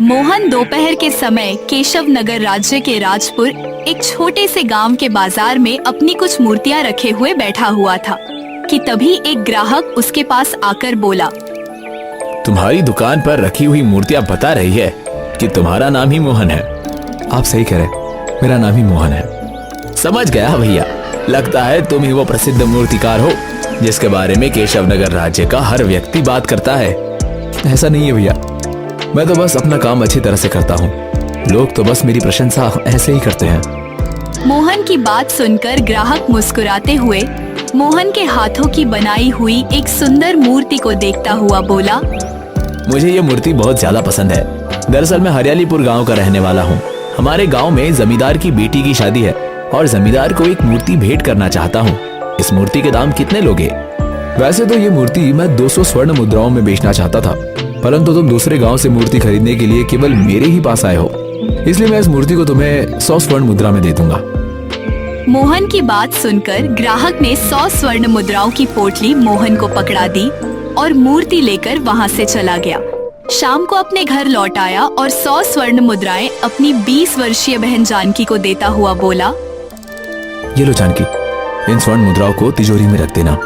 मोहन दोपहर के समय केशव नगर राज्य के राजपुर एक छोटे से गांव के बाजार में अपनी कुछ मूर्तियां रखे हुए बैठा हुआ था कि तभी एक ग्राहक उसके पास आकर बोला, तुम्हारी दुकान पर रखी हुई मूर्तियां बता रही है कि तुम्हारा नाम ही मोहन है। आप सही कह रहे, मेरा नाम ही मोहन है। समझ गया भैया, लगता है तुम ही वो प्रसिद्ध मूर्तिकार हो जिसके बारे में केशव नगर राज्य का हर व्यक्ति बात करता है। ऐसा नहीं है भैया, मैं तो बस अपना काम अच्छी तरह से करता हूँ। लोग तो बस मेरी प्रशंसा ऐसे ही करते हैं। मोहन की बात सुनकर ग्राहक मुस्कुराते हुए मोहन के हाथों की बनाई हुई एक सुंदर मूर्ति को देखता हुआ बोला, मुझे ये मूर्ति बहुत ज्यादा पसंद है। दरअसल मैं हरियालीपुर गांव का रहने वाला हूँ। हमारे गांव में जमींदार की बेटी की शादी है और जमींदार को एक मूर्ति भेंट करना चाहता हूँ। इस मूर्ति के दाम कितने लोगे? वैसे तो ये मूर्ति मैं 200 स्वर्ण मुद्राओं में बेचना चाहता था, परंतु तुम दूसरे गांव से मूर्ति खरीदने के लिए केवल मेरे ही पास आए हो, इसलिए मैं इस मूर्ति को तुम्हें 100 स्वर्ण मुद्रा में दे दूंगा। मोहन की बात सुनकर ग्राहक ने 100 स्वर्ण मुद्राओं की पोटली मोहन को पकड़ा दी और मूर्ति लेकर वहां से चला गया। शाम को अपने घर लौट आया और 100 स्वर्ण मुद्राएं अपनी 20 वर्षीय बहन जानकी को देता हुआ बोला, ये लो जानकी, इन स्वर्ण मुद्राओं को तिजोरी में रख देना।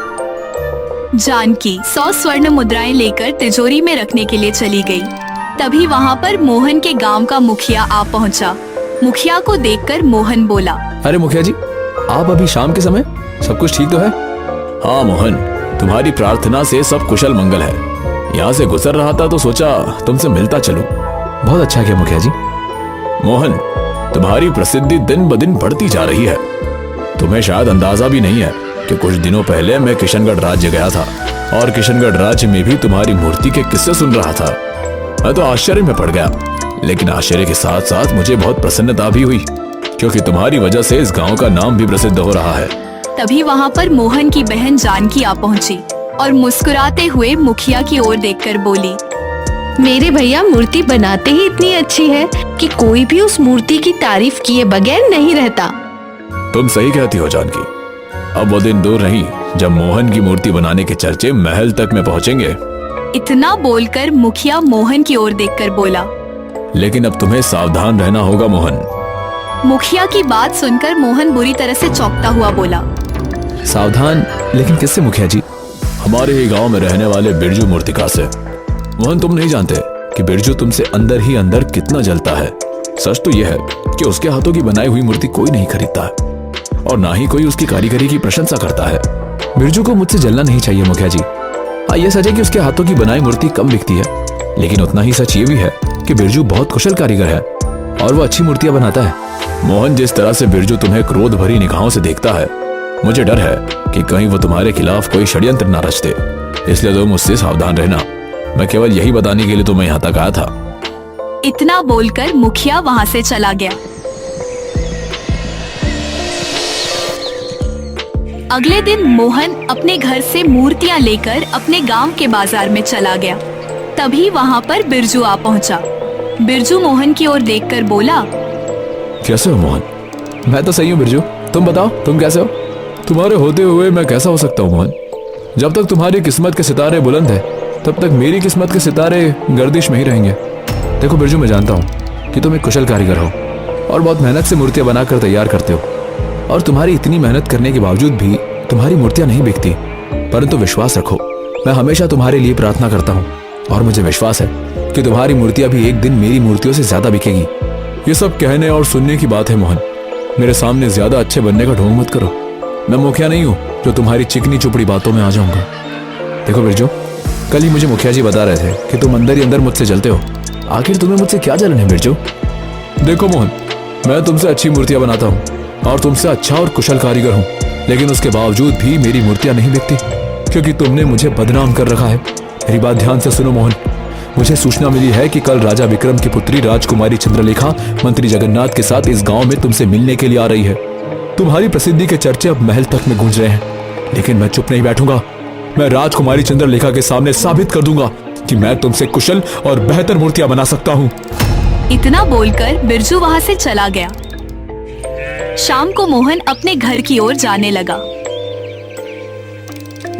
जानकी 100 स्वर्ण मुद्राएं लेकर तिजोरी में रखने के लिए चली गई। तभी वहां पर मोहन के गांव का मुखिया आ पहुंचा। मुखिया को देखकर मोहन बोला, अरे मुखिया जी, आप अभी शाम के समय, सब कुछ ठीक तो है? हाँ मोहन, तुम्हारी प्रार्थना से सब कुशल मंगल है। यहाँ से गुजर रहा था तो सोचा तुमसे मिलता चलूं। बहुत अच्छा किया मुखिया जी। मोहन, तुम्हारी प्रसिद्धि दिन ब दिन बढ़ती जा रही है। तुम्हें शायद अंदाजा भी नहीं है कि कुछ दिनों पहले मैं किशनगढ़ राज्य गया था और किशनगढ़ राज्य में भी तुम्हारी मूर्ति के किस्से सुन रहा था। मैं तो आश्चर्य में पड़ गया, लेकिन आश्चर्य के साथ साथ मुझे बहुत प्रसन्नता भी हुई क्योंकि तुम्हारी वजह से इस गांव का नाम भी प्रसिद्ध हो रहा है। तभी वहां पर मोहन की बहन जानकी आ पहुंची और मुस्कुराते हुए मुखिया की ओर देखकर बोली, मेरे भैया मूर्ति बनाते ही इतनी अच्छी है कि कोई भी उस मूर्ति की तारीफ किए बगैर नहीं रहता। तुम सही कहती हो जानकी। अब वो दिन दूर नहीं जब मोहन की मूर्ति बनाने के चर्चे महल तक में पहुंचेंगे। इतना बोलकर मुखिया मोहन की ओर देखकर बोला, लेकिन अब तुम्हें सावधान रहना होगा मोहन। मुखिया की बात सुनकर मोहन बुरी तरह से चौंकता हुआ बोला, सावधान? लेकिन किससे मुखिया जी? हमारे ही गांव में रहने वाले बिरजू मूर्तिकार से। मोहन, तुम नहीं जानते कि बिरजू तुमसे अंदर ही अंदर कितना जलता है। सच तो यह है कि उसके हाथों की बनाई हुई मूर्ति कोई नहीं खरीदता है और ना ही कोई उसकी कारीगरी की प्रशंसा करता है। बिरजू को मुझसे जलना नहीं चाहिए मुखिया जी। हाँ, ये सच है कि उसके हाथों की बनाई मूर्ति कम बिकती है, लेकिन उतना ही सच ये भी है कि बिरजू बहुत कुशल कारीगर है और वो अच्छी मूर्तियां बनाता है। मोहन, जिस तरह से बिरजू तुम्हें क्रोध भरी निगाहों से देखता है, मुझे डर है कि कहीं वो तुम्हारे खिलाफ कोई षड्यंत्र न रच दे, इसलिए तुम मुझसे सावधान रहना। मैं केवल यही बताने के लिए तुम्हें यहाँ तक आया था। इतना बोलकर मुखिया वहां से चला गया। अगले दिन मोहन अपने घर से मूर्तियां लेकर अपने गांव के बाजार में चला गया। तभी वहां पर बिरजू आ पहुंचा। बिरजू मोहन की ओर देखकर बोला, कैसे हो मोहन? मैं तो सही हूँ बिरजू, तुम बताओ तुम कैसे हो? तुम्हारे होते हुए मैं कैसा हो सकता हूँ मोहन? जब तक तुम्हारी किस्मत के सितारे बुलंद है तब तक मेरी किस्मत के सितारे गर्दिश में ही रहेंगे। देखो बिरजू, मैं जानता हूँ कि तुम एक कुशल कारीगर हो और बहुत मेहनत से मूर्तियां बनाकर तैयार करते हो, और तुम्हारी इतनी मेहनत करने के बावजूद भी तुम्हारी मूर्तियां नहीं बिकती। परंतु विश्वास रखो, मैं हमेशा तुम्हारे लिए प्रार्थना करता हूँ और मुझे विश्वास है कि तुम्हारी मूर्तियां भी एक दिन मेरी मूर्तियों से ज्यादा बिकेगी। ये सब कहने और सुनने की बात है मोहन। मेरे सामने ज्यादा अच्छे बनने का ढोंग मत करो। मैं मुखिया नहीं हूँ जो तुम्हारी चिकनी चुपड़ी बातों में आ जाऊंगा। देखो बिरजू, कल ही मुझे मुखिया जी बता रहे थे कि तुम अंदर ही अंदर मुझसे जलते हो। आखिर तुम्हें मुझसे क्या जलन है बिरजू? देखो मोहन, मैं तुमसे अच्छी मूर्तियां बनाता हूँ और तुमसे अच्छा और कुशल कारीगर हूँ, लेकिन उसके बावजूद भी मेरी मूर्तियां नहीं बिकती क्योंकि तुमने मुझे बदनाम कर रखा है। मेरी बात ध्यान से सुनो मोहन। मुझे सूचना मिली है कि कल राजा विक्रम की पुत्री राजकुमारी चंद्रलेखा मंत्री जगन्नाथ के साथ इस गांव में तुमसे मिलने के लिए आ रही है। तुम्हारी प्रसिद्धि के चर्चे अब महल तक में गूंज रहे हैं, लेकिन मैं चुप नहीं बैठूंगा। मैं राजकुमारी चंद्रलेखा के सामने साबित कर दूंगा कि मैं तुमसे कुशल और बेहतर मूर्तियां बना सकता हूँ। इतना बोलकर बिरजू वहां से चला गया। शाम को मोहन अपने घर की ओर जाने लगा।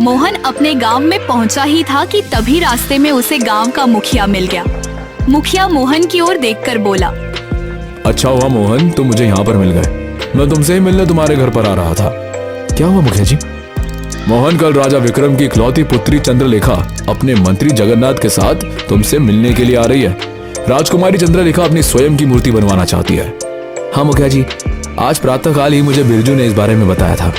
मोहन अपने गांव में पहुंचा ही था कि तभी रास्ते में उसे गांव का मुखिया मिल गया। मुखिया मोहन की ओर देखकर बोला। अच्छा हुआ मोहन, तुम मुझे यहाँ पर मिल गए। मैं तुमसे ही मिलने तुम्हारे घर पर आ रहा था। क्या हुआ मुखिया जी? मोहन, कल राजा विक्रम की इकलौती पुत्री चंद्रलेखा अपने मंत्री जगन्नाथ के साथ तुमसे मिलने के लिए आ रही है। राजकुमारी चंद्रलेखा अपनी स्वयं की मूर्ति बनवाना चाहती है। हाँ मुखिया जी, आज प्रातःकाल ही मुझे बिरजू ने इस बारे में बताया था।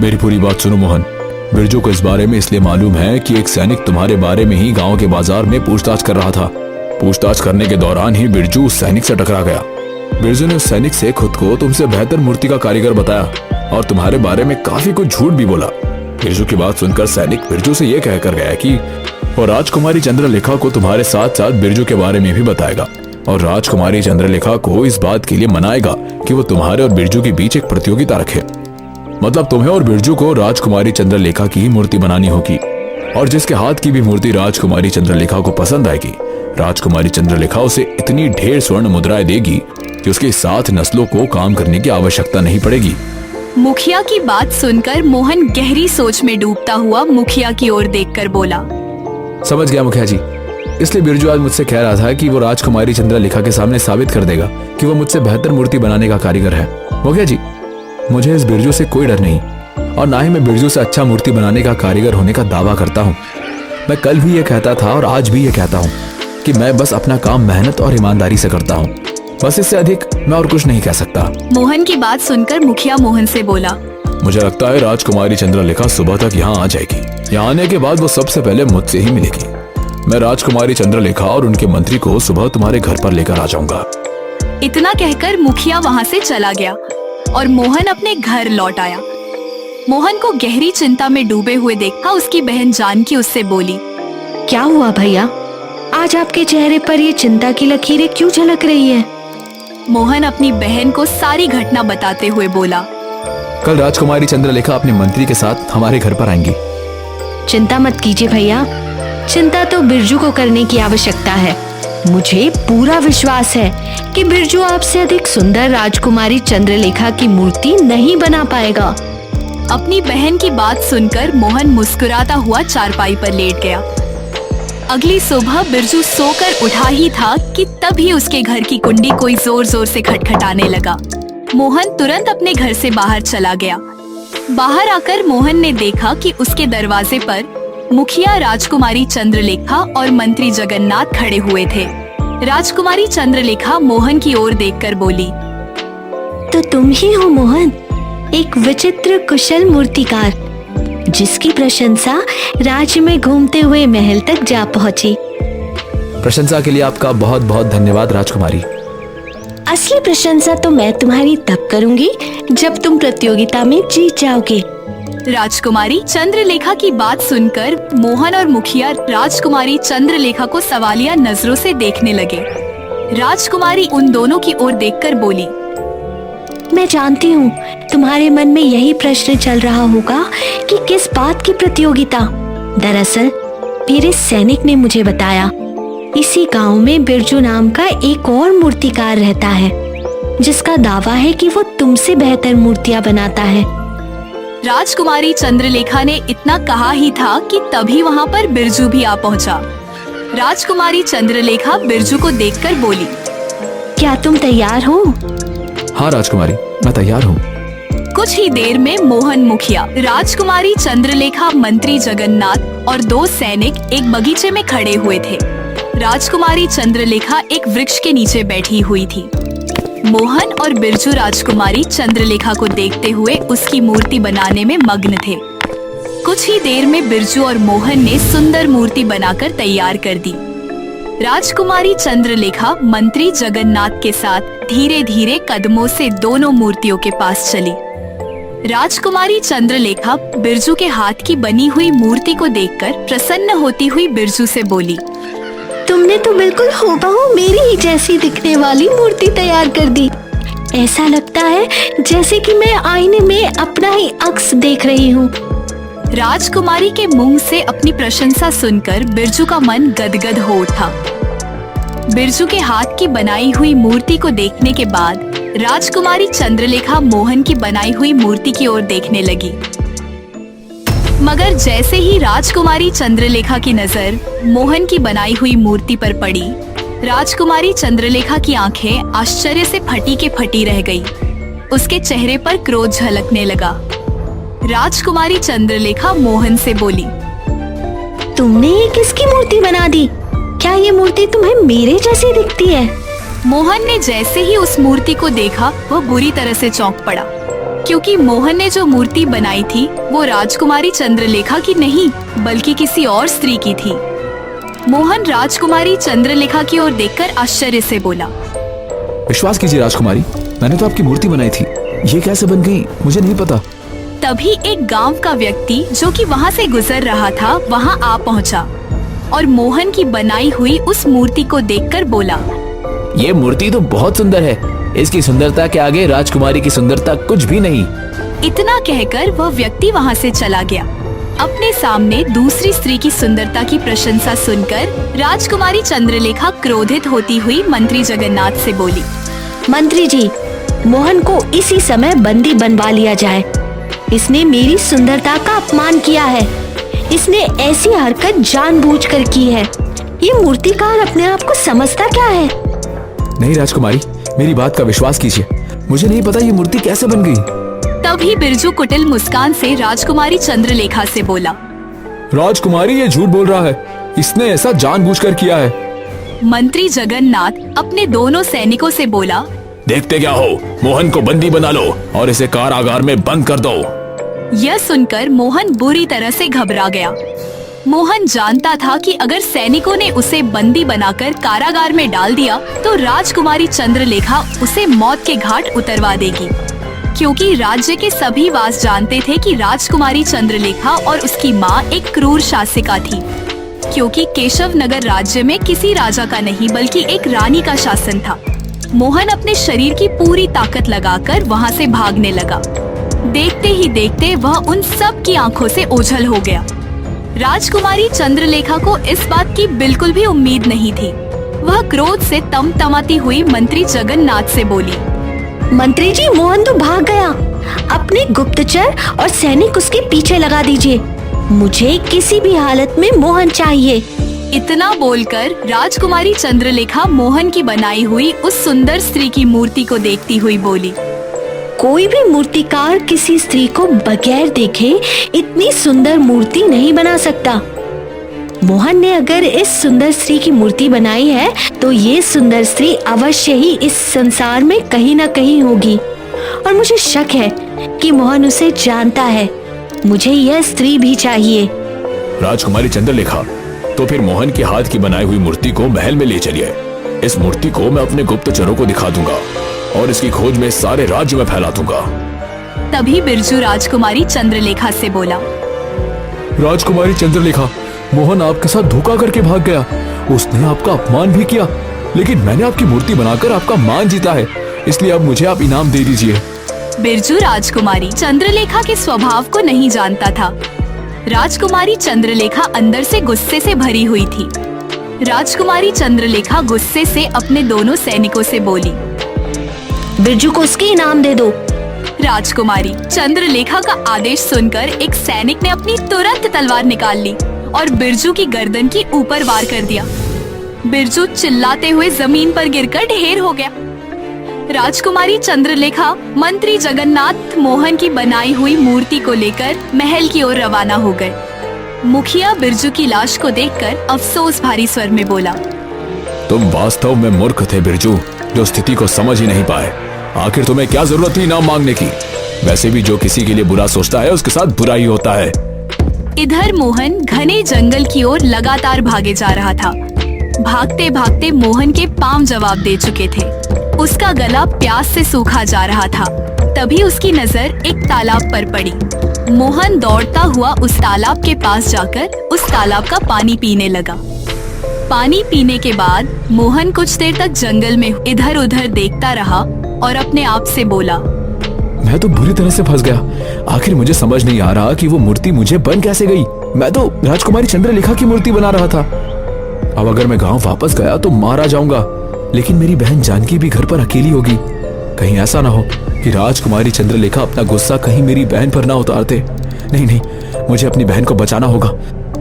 मेरी पूरी बात सुनो मोहन। बिरजू को इस बारे में इसलिए मालूम है कि एक सैनिक तुम्हारे बारे में ही गांव के बाजार में पूछताछ कर रहा था। पूछताछ करने के दौरान ही बिरजू उस सैनिक से टकरा गया। बिरजू ने उस सैनिक से खुद को तुमसे बेहतर मूर्ति का कारीगर बताया और तुम्हारे बारे में काफी कुछ झूठ भी बोला। बिरजू की बात सुनकर सैनिक बिरजू से यह कहकर गया कि वो राजकुमारी चंद्रलेखा को तुम्हारे साथ साथ बिरजू के बारे में भी बताएगा और राजकुमारी चंद्रलेखा को इस बात के लिए मनाएगा कि वो तुम्हारे और बिरजू के बीच एक प्रतियोगिता रखे। मतलब तुम्हें और बिरजू को राजकुमारी चंद्रलेखा की ही मूर्ति बनानी होगी और जिसके हाथ की भी मूर्ति राजकुमारी चंद्रलेखा को पसंद आएगी, राजकुमारी चंद्रलेखा उसे इतनी ढेर स्वर्ण मुद्राएं देगी कि उसके साथ नस्लों को काम करने की आवश्यकता नहीं पड़ेगी। मुखिया की बात सुनकर मोहन गहरी सोच में डूबता हुआ मुखिया की ओर देखकर बोला। समझ गया मुखिया जी। इसलिए बिरजू आज मुझसे कह रहा था कि वो राजकुमारी चंद्रलेखा के सामने साबित कर देगा कि वो मुझसे बेहतर मूर्ति बनाने का कारीगर है। मुखिया जी, मुझे इस बिरजू से कोई डर नहीं और ना ही मैं बिरजू से अच्छा मूर्ति बनाने का कारीगर होने का दावा करता हूँ। मैं कल भी ये कहता था और आज भी ये कहता हूँ कि मैं बस अपना काम मेहनत और ईमानदारी से करता हूँ। बस इससे अधिक मैं और कुछ नहीं कह सकता। मोहन की बात सुनकर मुखिया मोहन से बोला। मुझे लगता है राजकुमारी चंद्रलेखा सुबह तक यहाँ आ जाएगी। यहाँ आने के बाद वो सबसे पहले मुझसे ही मिलेगी। मैं राजकुमारी चंद्रलेखा और उनके मंत्री को सुबह तुम्हारे घर पर लेकर आ जाऊंगा। इतना कहकर मुखिया वहाँ से चला गया और मोहन अपने घर लौट आया। मोहन को गहरी चिंता में डूबे हुए देखा उसकी बहन जानकी उससे बोली। क्या हुआ भैया, आज आपके चेहरे पर ये चिंता की लकीरें क्यों झलक रही है? मोहन अपनी बहन को सारी घटना बताते हुए बोला। कल राजकुमारी चंद्रलेखा अपने मंत्री के साथ हमारे घर पर आएंगी। चिंता मत कीजिए भैया, चिंता तो बिरजू को करने की आवश्यकता है। मुझे पूरा विश्वास है कि बिरजू आपसे अधिक सुंदर राजकुमारी चंद्रलेखा की मूर्ति नहीं बना पाएगा। अपनी बहन की बात सुनकर मोहन मुस्कुराता हुआ चारपाई पर लेट गया। अगली सुबह बिरजू सोकर उठा ही था कि तभी उसके घर की कुंडी कोई जोर जोर से खटखटाने लगा। मोहन तुरंत अपने घर से बाहर चला गया। बाहर आकर मोहन ने देखा कि उसके दरवाजे पर मुखिया राजकुमारी चंद्रलेखा और मंत्री जगन्नाथ खड़े हुए थे। राजकुमारी चंद्रलेखा मोहन की ओर देखकर बोली। तो तुम ही हो मोहन, एक विचित्र कुशल मूर्तिकार जिसकी प्रशंसा राज्य में घूमते हुए महल तक जा पहुंची। प्रशंसा के लिए आपका बहुत बहुत धन्यवाद राजकुमारी। असली प्रशंसा तो मैं तुम्हारी तब करूंगी जब तुम प्रतियोगिता में जीत जाओगे। राजकुमारी चंद्रलेखा की बात सुनकर मोहन और मुखिया राजकुमारी चंद्रलेखा को सवालिया नजरों से देखने लगे। राजकुमारी उन दोनों की ओर देखकर बोली। मैं जानती हूँ तुम्हारे मन में यही प्रश्न चल रहा होगा कि किस बात की प्रतियोगिता। दरअसल मेरे सैनिक ने मुझे बताया, इसी गांव में बिरजू नाम का एक और मूर्तिकार रहता है जिसका दावा है कि वो तुमसे बेहतर मूर्तियां बनाता है। राजकुमारी चंद्रलेखा ने इतना कहा ही था कि तभी वहाँ पर बिरजू भी आ पहुँचा। राजकुमारी चंद्रलेखा बिरजू को देखकर बोली। क्या तुम तैयार हो? हाँ राजकुमारी, मैं तैयार हूँ। कुछ ही देर में मोहन, मुखिया, राजकुमारी चंद्रलेखा, मंत्री जगन्नाथ और दो सैनिक एक बगीचे में खड़े हुए थे। राजकुमारी चंद्रलेखा एक वृक्ष के नीचे बैठी हुई थी। मोहन और बिरजू राजकुमारी चंद्रलेखा को देखते हुए उसकी मूर्ति बनाने में मग्न थे। कुछ ही देर में बिरजू और मोहन ने सुंदर मूर्ति बनाकर तैयार कर दी। राजकुमारी चंद्रलेखा मंत्री जगन्नाथ के साथ धीरे धीरे कदमों से दोनों मूर्तियों के पास चली। राजकुमारी चंद्रलेखा बिरजू के हाथ की बनी हुई मूर्ति को देखकर प्रसन्न होती हुई बिरजू से बोली। तुमने तो बिल्कुल हूबहू मेरी ही जैसी दिखने वाली मूर्ति तैयार कर दी। ऐसा लगता है जैसे कि मैं आईने में अपना ही अक्स देख रही हूँ। राजकुमारी के मुंह से अपनी प्रशंसा सुनकर बिरजू का मन गदगद हो उठा। बिरजू के हाथ की बनाई हुई मूर्ति को देखने के बाद राजकुमारी चंद्रलेखा मोहन की बनाई हुई मूर्ति की ओर देखने लगी। मगर जैसे ही राजकुमारी चंद्रलेखा की नजर मोहन की बनाई हुई मूर्ति पर पड़ी, राजकुमारी चंद्रलेखा की आंखें आश्चर्य से फटी के फटी रह गई। उसके चेहरे पर क्रोध झलकने लगा। राजकुमारी चंद्रलेखा मोहन से बोली, तुमने ये किसकी मूर्ति बना दी? क्या ये मूर्ति तुम्हें मेरे जैसी दिखती है? मोहन ने जैसे ही उस मूर्ति को देखा वह बुरी तरह से चौंक पड़ा, क्योंकि मोहन ने जो मूर्ति बनाई थी वो राजकुमारी चंद्रलेखा की नहीं बल्कि किसी और स्त्री की थी। मोहन राजकुमारी चंद्रलेखा की ओर देखकर आश्चर्य से बोला, विश्वास कीजिए राजकुमारी, मैंने तो आपकी मूर्ति बनाई थी। ये कैसे बन गई मुझे नहीं पता। तभी एक गांव का व्यक्ति जो कि वहां से गुजर रहा था वहां आ पहुंचा और मोहन की बनाई हुई उस मूर्ति को देखकर बोला, ये मूर्ति तो बहुत सुंदर है। इसकी सुंदरता के आगे राजकुमारी की सुंदरता कुछ भी नहीं। इतना कहकर वह व्यक्ति वहां से चला गया। अपने सामने दूसरी स्त्री की सुंदरता की प्रशंसा सुनकर राजकुमारी चंद्रलेखा क्रोधित होती हुई मंत्री जगन्नाथ से बोली, मंत्री जी, मोहन को इसी समय बंदी बनवा लिया जाए। इसने मेरी सुंदरता का अपमान किया है। इसने ऐसी हरकत जानबूझकर की है। ये मूर्तिकार अपने आप को समझता क्या है? नहीं राजकुमारी, मेरी बात का विश्वास कीजिए, मुझे नहीं पता ये मूर्ति कैसे बन गई। तभी बिरजू कुटिल मुस्कान से राजकुमारी चंद्रलेखा से बोला, राजकुमारी ये झूठ बोल रहा है, इसने ऐसा जानबूझकर किया है। मंत्री जगन्नाथ अपने दोनों सैनिकों से बोला, देखते क्या हो, मोहन को बंदी बना लो और इसे कारागार में बंद कर दो। यह सुनकर मोहन बुरी तरह से घबरा गया। मोहन जानता था कि अगर सैनिकों ने उसे बंदी बनाकर कारागार में डाल दिया तो राजकुमारी चंद्रलेखा उसे मौत के घाट उतरवा देगी, क्योंकि राज्य के सभी वास जानते थे कि राजकुमारी चंद्रलेखा और उसकी माँ एक क्रूर शासिका थी, क्योंकि केशव नगर राज्य में किसी राजा का नहीं बल्कि एक रानी का शासन था। मोहन अपने शरीर की पूरी ताकत लगाकर वहाँ से भागने लगा। देखते ही देखते वह उन सब की आंखों से ओझल हो गया। राजकुमारी चंद्रलेखा को इस बात की बिल्कुल भी उम्मीद नहीं थी। वह क्रोध से तमतमाती हुई मंत्री जगन्नाथ से बोली, मंत्री जी, मोहन तो भाग गया। अपने गुप्तचर और सैनिक उसके पीछे लगा दीजिए। मुझे किसी भी हालत में मोहन चाहिए। इतना बोलकर राजकुमारी चंद्रलेखा मोहन की बनाई हुई उस सुंदर स्त्री की मूर्ति को देखती हुई बोली, कोई भी मूर्तिकार किसी स्त्री को बगैर देखे इतनी सुंदर मूर्ति नहीं बना सकता। मोहन ने अगर इस सुंदर स्त्री की मूर्ति बनाई है तो ये सुंदर स्त्री अवश्य ही इस संसार में कहीं न कहीं होगी, और मुझे शक है कि मोहन उसे जानता है। मुझे यह स्त्री भी चाहिए। राजकुमारी चंद्रलेखा, तो फिर मोहन के हाथ की बनाई हुई मूर्ति को महल में ले चलिए। इस मूर्ति को मैं अपने गुप्तचरों को दिखा दूंगा और इसकी खोज में सारे राज्य में फैला दूंगा। तभी बिरजू राजकुमारी चंद्रलेखा से बोला, राजकुमारी चंद्रलेखा, मोहन आपके साथ धोखा करके भाग गया। उसने आपका अपमान भी किया, लेकिन मैंने आपकी मूर्ति बनाकर आपका मान जीता है, इसलिए अब मुझे आप इनाम दे दीजिए। बिरजू राजकुमारी चंद्रलेखा के स्वभाव को नहीं जानता था। राजकुमारी चंद्रलेखा अंदर से गुस्से से भरी हुई थी। राजकुमारी चंद्रलेखा गुस्से से अपने दोनों सैनिकों से बोली, बिरजू को उसके इनाम दे दो। राजकुमारी चंद्रलेखा का आदेश सुनकर एक सैनिक ने अपनी तुरंत तलवार निकाल ली और बिरजू की गर्दन की ऊपर वार कर दिया। बिरजू चिल्लाते हुए जमीन पर गिरकर ढेर हो गया। राजकुमारी चंद्रलेखा मंत्री जगन्नाथ मोहन की बनाई हुई मूर्ति को लेकर महल की ओर रवाना हो गए। मुखिया बिरजू की लाश को देखकर अफसोस भारी स्वर में बोला, तुम वास्तव में मूर्ख थे बिरजू, जो स्थिति को समझ ही नहीं पाए। आखिर तुम्हें क्या जरूरत थी इनाम मांगने की? वैसे भी जो किसी के लिए बुरा सोचता है उसके साथ बुरा ही होता है। इधर मोहन घने जंगल की ओर लगातार भागे जा रहा था। भागते भागते मोहन के पांव जवाब दे चुके थे। उसका गला प्यास से सूखा जा रहा था। तभी उसकी नजर एक तालाब पर पड़ी। मोहन दौड़ता हुआ उस तालाब के पास जाकर उस तालाब का पानी पीने लगा। पानी पीने के बाद मोहन कुछ देर तक जंगल में इधर उधर देखता रहा और अपने आप से बोला, मैं तो बुरी तरह से फंस गया। आखिर मुझे समझ नहीं आ रहा कि वो मूर्ति मुझे बन कैसे गई। मैं तो राजकुमारी चंद्रलेखा की मूर्ति बना रहा था। अब अगर मैं गांव वापस गया तो मारा जाऊंगा, लेकिन मेरी बहन जानकी भी घर पर अकेली होगी। कहीं ऐसा ना हो कि राजकुमारी चंद्रलेखा अपना गुस्सा कहीं मेरी बहन पर ना उतारते। नहीं, मुझे अपनी बहन को बचाना होगा,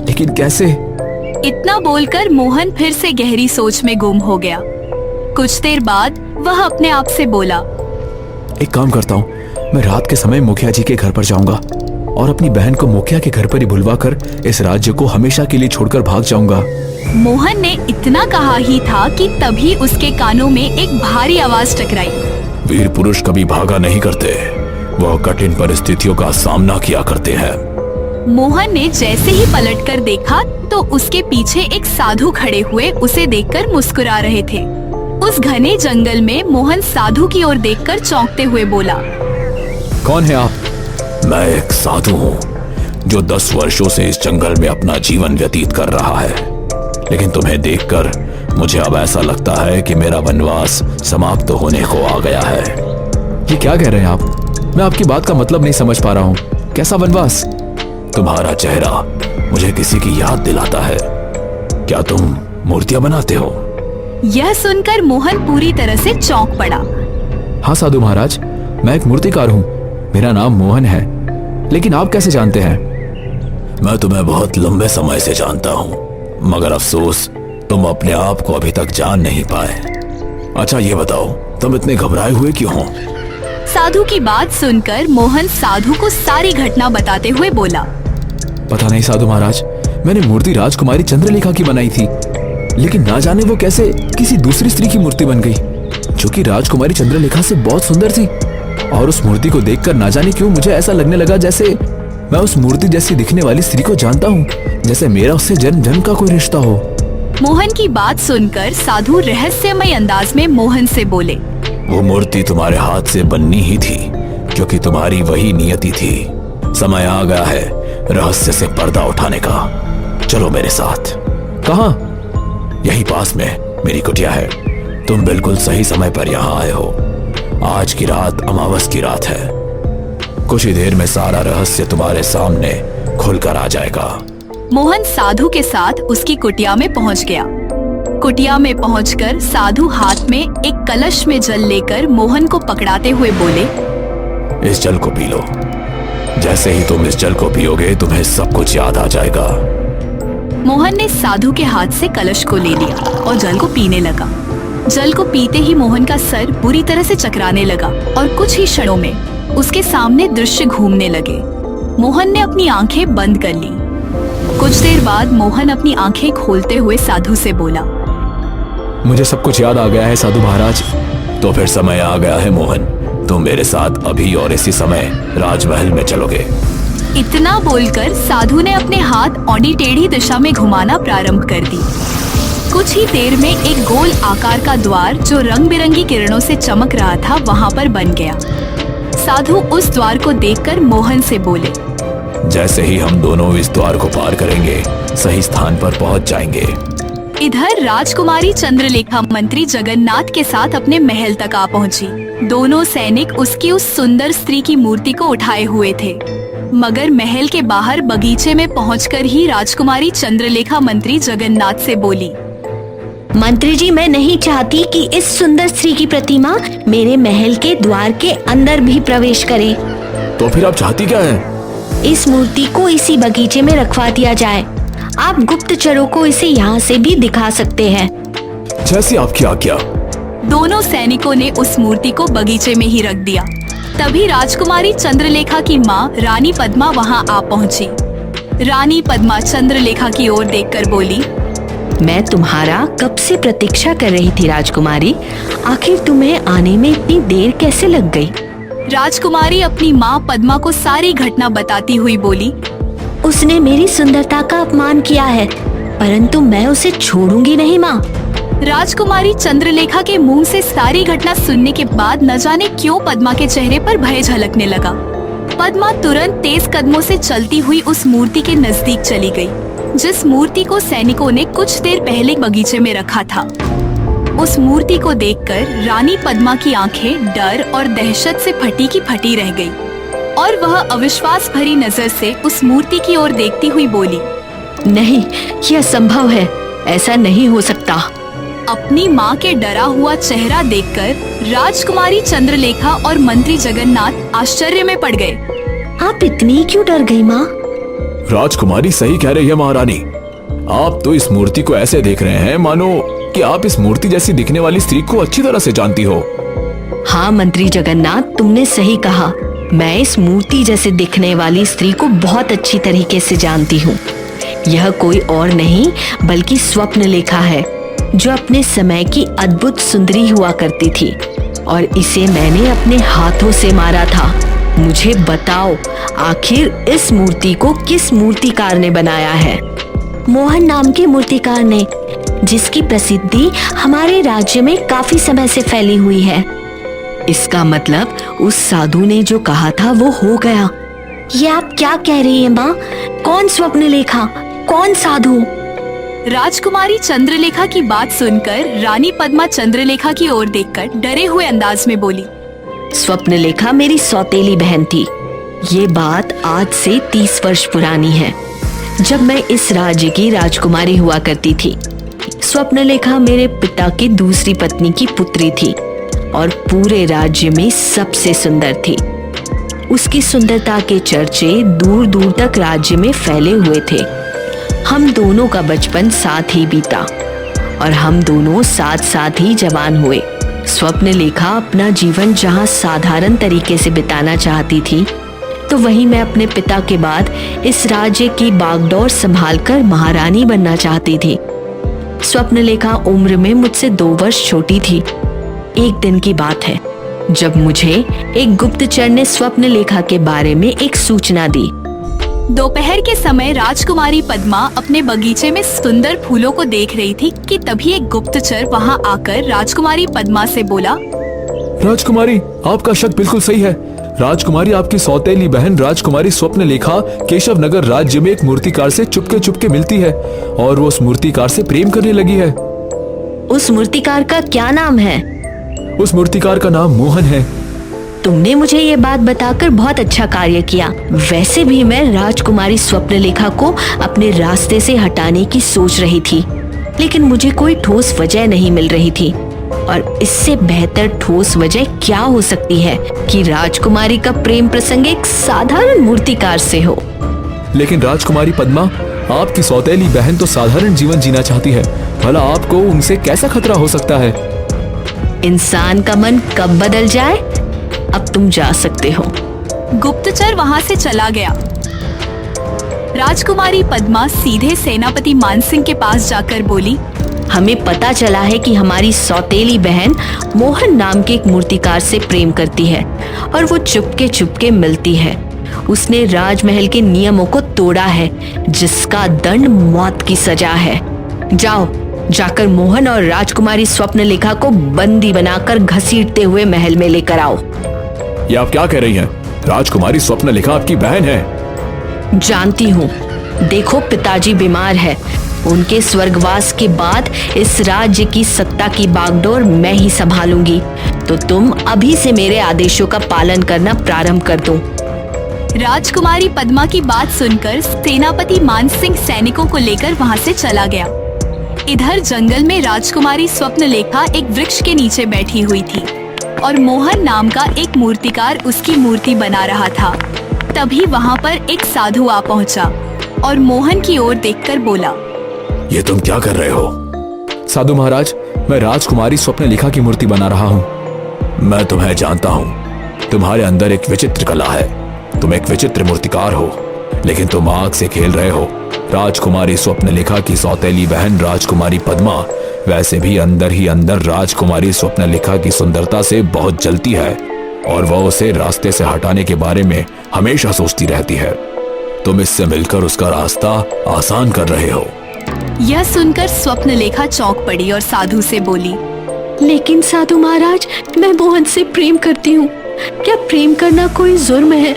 लेकिन कैसे? इतना बोलकर मोहन फिर से गहरी सोच में गुम हो गया। कुछ देर बाद वह अपने आप से बोला, एक काम करता हूँ, मैं रात के समय मुखिया जी के घर पर जाऊंगा और अपनी बहन को मुखिया के घर पर ही बुलवा कर इस राज्य को हमेशा के लिए छोड़कर भाग जाऊंगा। मोहन ने इतना कहा ही था कि तभी उसके कानों में एक भारी आवाज टकराई। वीर पुरुष कभी भागा नहीं करते, वह कठिन परिस्थितियों का सामना किया करते हैं। मोहन ने जैसे ही पलटकर देखा तो उसके पीछे एक साधु खड़े हुए उसे देखकर मुस्कुरा रहे थे। उस घने जंगल में मोहन साधु की ओर देखकर चौंकते हुए बोला, कौन है आप? मैं एक साधु हूँ जो 10 वर्षों से इस जंगल में अपना जीवन व्यतीत कर रहा है, लेकिन तुम्हें देखकर मुझे अब ऐसा लगता है कि मेरा वनवास समाप्त होने को आ गया है। ये क्या कह रहे हैं आप? मैं आपकी बात का मतलब नहीं समझ पा रहा हूँ। कैसा वनवास? तुम्हारा चेहरा मुझे किसी की याद दिलाता है। क्या तुम मूर्तियां बनाते हो? यह सुनकर मोहन पूरी तरह से चौंक पड़ा। हाँ साधु महाराज, मैं एक मूर्तिकार हूँ। मेरा नाम मोहन है, लेकिन आप कैसे जानते हैं? मैं तुम्हें बहुत लंबे समय से जानता हूँ, मगर अफसोस तुम अपने आप को अभी तक जान नहीं पाए। अच्छा ये बताओ, तुम इतने घबराए हुए क्यों हो? साधु की बात सुनकर मोहन साधु को सारी घटना बताते हुए बोला, पता नहीं साधु महाराज, मैंने मूर्ति राजकुमारी चंद्रलेखा की बनाई थी, लेकिन ना जाने वो कैसे किसी दूसरी स्त्री की मूर्ति बन गई, जो कि राजकुमारी चंद्रलेखा से बहुत सुंदर थी। और उस मूर्ति को देखकर ना जाने क्यों मुझे ऐसा लगने लगा जैसे मैं उस मूर्ति जैसी दिखने वाली स्त्री को जानता हूँ, जैसे मेरा उससे जन्म जन्म का कोई रिश्ता हो। मोहन की बात सुनकर साधु रहस्यमय अंदाज में मोहन से बोले, वो मूर्ति तुम्हारे हाथ से बननी ही थी, क्योंकि तुम्हारी वही नियति थी। समय आ गया है रहस्य से पर्दा उठाने का। चलो मेरे साथ। कहाँ? यही पास में मेरी कुटिया है। तुम बिल्कुल सही समय पर यहाँ आए हो। आज की रात अमावस की रात है। कुछ ही देर में सारा रहस्य तुम्हारे सामने खुलकर आ जाएगा। मोहन साधु के साथ उसकी कुटिया में पहुंच गया। कुटिया में पहुंचकर साधु हाथ में एक कलश में जल लेकर मोहन को पकड़ाते हुए बोले, इस जल को पी लो। जैसे ही तुम इस जल को पियोगे तुम्हें सब कुछ याद आ जाएगा। मोहन ने साधु के हाथ से कलश को ले लिया और जल को पीने लगा। जल को पीते ही मोहन का सर बुरी तरह से चकराने लगा और कुछ ही क्षणों में उसके सामने दृश्य घूमने लगे। मोहन ने अपनी आंखें बंद कर ली। कुछ देर बाद मोहन अपनी आंखें खोलते हुए साधु से बोला, मुझे सब कुछ याद आ गया है साधु महाराज। तो फिर समय आ गया है मोहन, तुम मेरे साथ अभी और इसी समय राजमहल में चलोगे। इतना बोलकर साधु ने अपने हाथ औंधी टेढ़ी दिशा में घुमाना प्रारंभ कर दी। कुछ ही देर में एक गोल आकार का द्वार जो रंग बिरंगी किरणों से चमक रहा था वहां पर बन गया। साधु उस द्वार को देखकर मोहन से बोले, जैसे ही हम दोनों इस द्वार को पार करेंगे सही स्थान पर पहुंच जाएंगे। इधर राजकुमारी चंद्रलेखा मंत्री जगन्नाथ के साथ अपने महल तक आ पहुंची। दोनों सैनिक उसकी उस सुंदर स्त्री की मूर्ति को उठाए हुए थे, मगर महल के बाहर बगीचे में पहुंचकर ही राजकुमारी चंद्रलेखा मंत्री जगन्नाथ से बोली, मंत्री जी, मैं नहीं चाहती कि इस सुंदर स्त्री की प्रतिमा मेरे महल के द्वार के अंदर भी प्रवेश करे। तो फिर आप चाहती क्या हैं? इस मूर्ति को इसी बगीचे में रखवा दिया जाए। आप गुप्तचरों को इसे यहाँ से भी दिखा सकते हैं। जैसी आपकी आज्ञा। दोनों सैनिकों ने उस मूर्ति को बगीचे में ही रख दिया। तभी राजकुमारी चंद्रलेखा की माँ रानी पद्मा वहाँ आ पहुँची। रानी पद्मा चंद्रलेखा की ओर देखकर बोली, मैं तुम्हारा कब से प्रतीक्षा कर रही थी राजकुमारी। आखिर तुम्हें आने में इतनी देर कैसे लग गई? राजकुमारी अपनी माँ पद्मा को सारी घटना बताती हुई बोली, उसने मेरी सुंदरता का अपमान किया है, परंतु मैं उसे छोड़ूंगी नहीं माँ। राजकुमारी चंद्रलेखा के मुंह से सारी घटना सुनने के बाद न जाने क्यों पद्मा के चेहरे पर भय झलकने लगा। पद्मा तुरंत तेज कदमों से चलती हुई उस मूर्ति के नजदीक चली गई, जिस मूर्ति को सैनिकों ने कुछ देर पहले बगीचे में रखा था। उस मूर्ति को देखकर रानी पद्मा की आंखें डर और दहशत से फटी की फटी रह गई और वह अविश्वास भरी नजर से उस मूर्ति की ओर देखती हुई बोली, नहीं, यह संभव है, ऐसा नहीं हो सकता। अपनी माँ के डरा हुआ चेहरा देखकर राजकुमारी चंद्रलेखा और मंत्री जगन्नाथ आश्चर्य में पड़ गए। आप इतनी क्यों डर गई माँ? राजकुमारी सही कह रही है महारानी। आप तो इस मूर्ति को ऐसे देख रहे हैं मानो कि आप इस मूर्ति जैसी दिखने वाली स्त्री को अच्छी तरह से जानती हो। हाँ मंत्री जगन्नाथ, तुमने सही कहा। मैं इस मूर्ति जैसे दिखने वाली स्त्री को बहुत अच्छी तरीके से जानती हूँ। यह कोई और नहीं बल्कि स्वप्नलेखा है, जो अपने समय की अद्भुत सुंदरी हुआ करती थी और इसे मैंने अपने हाथों से मारा था। मुझे बताओ, आखिर इस मूर्ति को किस मूर्तिकार ने बनाया है? मोहन नाम के मूर्तिकार ने, जिसकी प्रसिद्धि हमारे राज्य में काफी समय से फैली हुई है। इसका मतलब उस साधु ने जो कहा था वो हो गया। ये आप क्या कह रही हैं माँ? कौन स्वप्नलेखा? कौन साधु? राजकुमारी चंद्रलेखा की बात सुनकर रानी पद्मा चंद्रलेखा की ओर देखकर डरे हुए अंदाज में बोली। स्वप्नलेखा मेरी सौतेली बहन थी। ये बात आज से 30 वर्ष पुरानी है, जब मैं इस राज्य की राजकुमारी हुआ करती थी। स्वप्नलेखा मेरे पिता की दूसरी पत्नी की पुत्री थी और पूरे राज्य में सबसे सुंदर थी। उसकी सुंदरता के चर्चे दूर दूर तक राज्य में फैले हुए थे। हम दोनों का बचपन साथ ही बीता और हम दोनों साथ साथ ही जवान हुए। स्वप्नलेखा अपना जीवन जहाँ साधारण तरीके से बिताना चाहती थी, तो वहीं मैं अपने पिता के बाद इस राज्य की बागडोर संभालकर महारानी बनना चाहती थी। स्वप्नलेखा उम्र में मुझसे 2 वर्ष छोटी थी। एक दिन की बात है, जब मुझे एक गुप्तचर ने स्वप्नलेखा के बारे में एक सूचना दी। दोपहर के समय राजकुमारी पद्मा अपने बगीचे में सुंदर फूलों को देख रही थी कि तभी एक गुप्तचर वहां आकर राजकुमारी पद्मा से बोला। राजकुमारी, आपका शक बिल्कुल सही है। राजकुमारी आपकी सौतेली बहन राजकुमारी स्वप्नलेखा केशव नगर राज्य में एक मूर्तिकार से चुपके मिलती है और वो उस मूर्तिकार से प्रेम करने लगी है। उस मूर्तिकार का क्या नाम है? उस मूर्तिकार का नाम मोहन है। तुमने मुझे ये बात बताकर बहुत अच्छा कार्य किया। वैसे भी मैं राजकुमारी स्वप्नलेखा को अपने रास्ते से हटाने की सोच रही थी, लेकिन मुझे कोई ठोस वजह नहीं मिल रही थी। और इससे बेहतर ठोस वजह क्या हो सकती है कि राजकुमारी का प्रेम प्रसंग एक साधारण मूर्तिकार से हो। लेकिन राजकुमारी पद्मा, आपकी सौतेली बहन तो साधारण जीवन जीना चाहती है, भला आपको उनसे कैसा खतरा हो सकता है? इंसान का मन कब बदल जाए? अब तुम जा सकते हो। गुप्तचर वहां से चला गया। राजकुमारी पद्मा सीधे सेनापति मानसिंह के पास जाकर बोली। हमें पता चला है कि हमारी सौतेली बहन मोहन नाम के एक मूर्तिकार से प्रेम करती है और वो चुपके मिलती है। उसने राजमहल के नियमों को तोड़ा है, जिसका दंड मौत की सजा है। जाओ, जाकर मोहन और राजकुमारी स्वप्नलेखा को बंदी बनाकर घसीटते हुए महल में लेकर आओ। ये आप क्या कह रही हैं? राजकुमारी स्वप्नलेखा आपकी बहन है। जानती हूँ। देखो, पिताजी बीमार है। उनके स्वर्गवास के बाद इस राज्य की सत्ता की बागडोर मैं ही संभालूंगी, तो तुम अभी से मेरे आदेशों का पालन करना प्रारंभ कर दो। राजकुमारी पद्मा की बात सुनकर सेनापति मानसिंह सैनिकों को लेकर वहां से चला गया। इधर जंगल में राजकुमारी स्वप्नलेखा एक वृक्ष के नीचे बैठी हुई थी और मोहन नाम का एक मूर्तिकार उसकी मूर्ति बना रहा था। तभी वहां पर एक साधु आ पहुंचा और मोहन की ओर देखकर बोला। ये तुम क्या कर रहे हो? साधु महाराज, मैं राजकुमारी स्वप्नलेखा की मूर्ति बना रहा हूँ। मैं तुम्हें जानता हूँ। तुम्हारे अंदर एक विचित्र कला है। तुम एक विचित्र मूर्तिकार हो, लेकिन तुम आग से खेल रहे हो। राजकुमारी स्वप्नलेखा की सौतेली बहन राजकुमारी पद्मा वैसे भी अंदर ही अंदर राजकुमारी स्वप्नलेखा की सुंदरता से बहुत जलती है और वह उसे रास्ते से हटाने के बारे में हमेशा सोचती रहती है। तुम इससे मिलकर उसका रास्ता आसान कर रहे हो। यह सुनकर स्वप्नलेखा चौंक पड़ी और साधु से बोली। लेकिन साधु महाराज, मैं मोहन से प्रेम करती हूँ। क्या प्रेम करना कोई जुर्म है?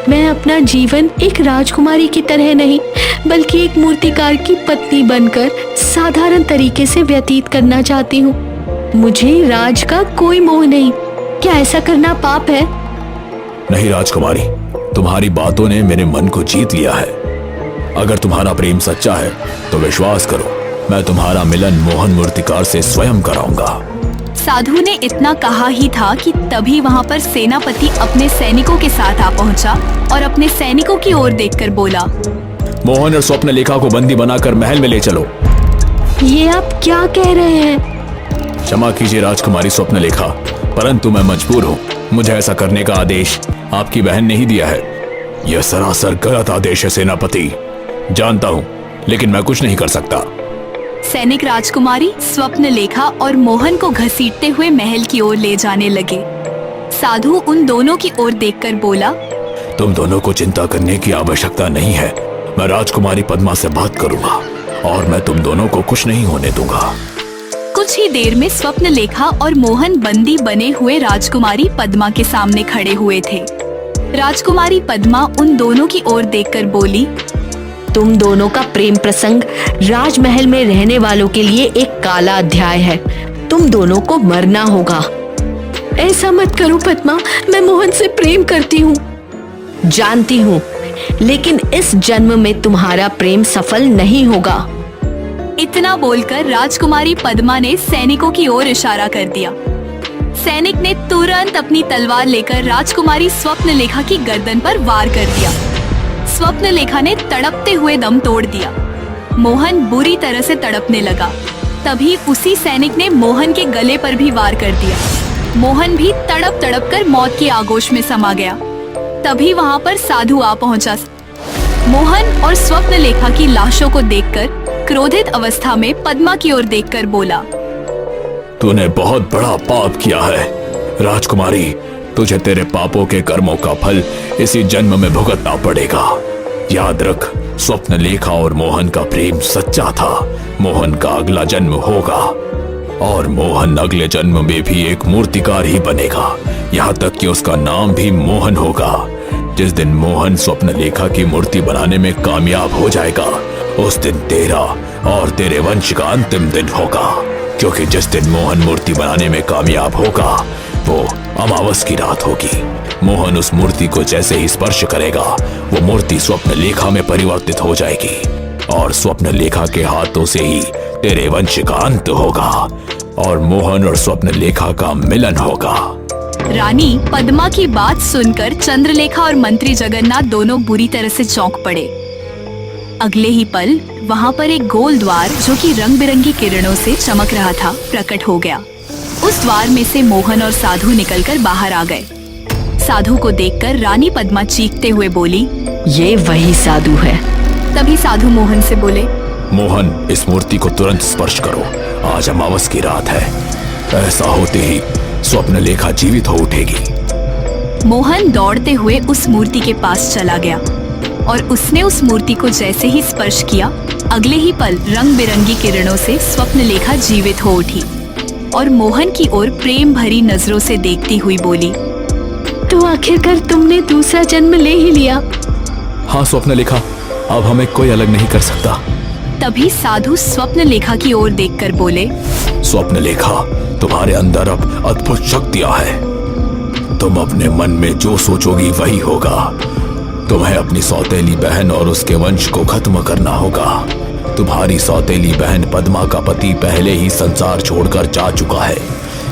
मैं अपना जीवन एक राजकुमारी की तरह नहीं, बल्कि एक मूर्तिकार की पत्नी बनकर साधारण तरीके से व्यतीत करना चाहती हूँ। मुझे राज का कोई मोह नहीं। क्या ऐसा करना पाप है? नहीं राजकुमारी, तुम्हारी बातों ने मेरे मन को जीत लिया है। अगर तुम्हारा प्रेम सच्चा है तो विश्वास करो, मैं तुम्हारा मिलन मोहन मूर्तिकार से स्वयं कराऊंगा। साधु ने इतना कहा ही था कि तभी वहां पर सेनापति अपने सैनिकों के साथ आ पहुंचा और अपने सैनिकों की ओर देखकर बोला। मोहन और स्वप्न लेखा को बंदी बनाकर महल में ले चलो। ये आप क्या कह रहे हैं? क्षमा कीजिए राजकुमारी स्वप्न लेखा, परंतु मैं मजबूर हूँ। मुझे ऐसा करने का आदेश आपकी बहन ने ही दिया है। यह सरासर गलत आदेश है सेनापति। जानता हूँ, लेकिन मैं कुछ नहीं कर सकता। सैनिक राजकुमारी स्वप्न लेखा और मोहन को घसीटते हुए महल की ओर ले जाने लगे। साधु उन दोनों की ओर देखकर बोला, तुम दोनों को चिंता करने की आवश्यकता नहीं है। मैं राजकुमारी पद्मा से बात करूंगा और मैं तुम दोनों को कुछ नहीं होने दूंगा। कुछ ही देर में स्वप्न लेखा और मोहन बंदी बने हुए राजकुमारी पद्मा के सामने खड़े हुए थे। राजकुमारी पद्मा उन दोनों की ओर देखकर बोली, तुम दोनों का प्रेम प्रसंग राजमहल में रहने वालों के लिए एक काला अध्याय है। तुम दोनों को मरना होगा। ऐसा मत करो पद्मा, मैं मोहन से प्रेम करती हूँ। जानती हूँ, लेकिन इस जन्म में तुम्हारा प्रेम सफल नहीं होगा। इतना बोलकर राजकुमारी पद्मा ने सैनिकों की ओर इशारा कर दिया। सैनिक ने तुरंत अपनी तलवार लेकर राजकुमारी स्वप्न लेखा की गर्दन पर वार कर दिया। स्वप्न लेखा ने तड़पते हुए दम तोड़ दिया। मोहन बुरी तरह से तड़पने लगा। तभी उसी सैनिक ने मोहन के गले पर भी वार कर दिया। मोहन भी तड़प तड़प कर मौत की आगोश में समा गया। तभी वहां पर साधु आ पहुंचा। मोहन और स्वप्न लेखा की लाशों को देखकर क्रोधित अवस्था में पद्मा की ओर देखकर बोला, तूने बहुत बड़ा पाप किया है राजकुमारी। तुझे तेरे पापों के कर्मों का फल इसी जन्म में भुगतना पड़ेगा। याद रख, स्वप्न लेखा और मोहन का प्रेम सच्चा था। मोहन का अगला जन्म होगा और मोहन अगले जन्म में भी एक मूर्तिकार ही बनेगा। यहाँ तक कि उसका नाम भी मोहन होगा। जिस दिन मोहन स्वप्न लेखा की मूर्ति बनाने में कामयाब हो जाएगा, उस दिन तेरा और तेरे वंश का अंतिम दिन होगा। क्योंकि जिस दिन मोहन मूर्ति बनाने में कामयाब होगा, वो अमावस की रात होगी। मोहन उस मूर्ति को जैसे ही स्पर्श करेगा, वो मूर्ति स्वप्न लेखा में परिवर्तित हो जाएगी और स्वप्न लेखा के हाथों से ही तेरे वंश का अंत होगा और मोहन और स्वप्न लेखा का मिलन होगा। रानी पद्मा की बात सुनकर चंद्रलेखा और मंत्री जगन्नाथ दोनों बुरी तरह से चौंक पड़े। अगले ही पल वहां पर एक गोल द्वार, जो कि रंग बिरंगी किरणों से चमक रहा था, प्रकट हो गया। उस द्वार में से मोहन और साधु निकलकर बाहर आ गए। साधु को देखकर रानी पद्मा चीखते हुए बोली, ये वही साधु है। तभी साधु मोहन से बोले, मोहन, इस मूर्ति को तुरंत स्पर्श करो। आज अमावस की रात है। ऐसा होते ही स्वप्न लेखा जीवित हो उठेगी। मोहन दौड़ते हुए उस मूर्ति के पास चला गया और उसने उस मूर्ति को जैसे ही स्पर्श किया, अगले ही पल रंग बिरंगी किरणों से स्वप्न लेखा जीवित हो उठी और मोहन की ओर प्रेम भरी नजरों से देखती हुई बोली, तो आखिरकार तुमने दूसरा जन्म ले ही लिया। हाँ स्वप्न लेखा, अब हमें कोई अलग नहीं कर सकता। तभी साधु स्वप्न लेखा की ओर देखकर बोले, स्वप्न लेखा, तुम्हारे अंदर अब अद्भुत शक्तियां हैं। तुम अपने मन में जो सोचोगी वही होगा। तुम्हें अपनी सौतेली बहन और उसके वंश को खत्म करना होगा। तुम्हारी सौतेली बहन पद्मा का पति पहले ही संसार छोड़कर जा चुका है।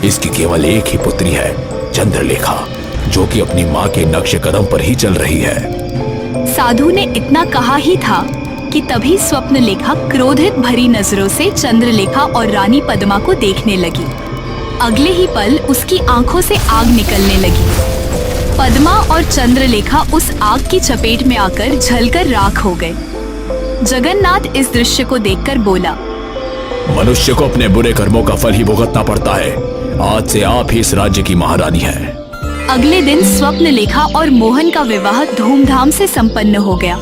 इसकी केवल एक ही पुत्री है, चंद्रलेखा, जो कि अपनी माँ के नक्श कदम पर ही चल रही है। साधु ने इतना कहा ही था कि तभी स्वप्न लेखा क्रोधित भरी नजरों से चंद्रलेखा और रानी पद्मा को देखने लगी। अगले ही पल उसकी आंखों से आग निकलने लगी। पद्मा और चंद्रलेखा उस आग की चपेट में आकर जलकर राख हो गए। जगन्नाथ इस दृश्य को देखकर बोला, मनुष्य को अपने बुरे कर्मों का फल ही भुगतना पड़ता है। आज से आप ही इस राज्य की महारानी हैं। अगले दिन स्वप्न लेखा और मोहन का विवाह धूमधाम से संपन्न हो गया।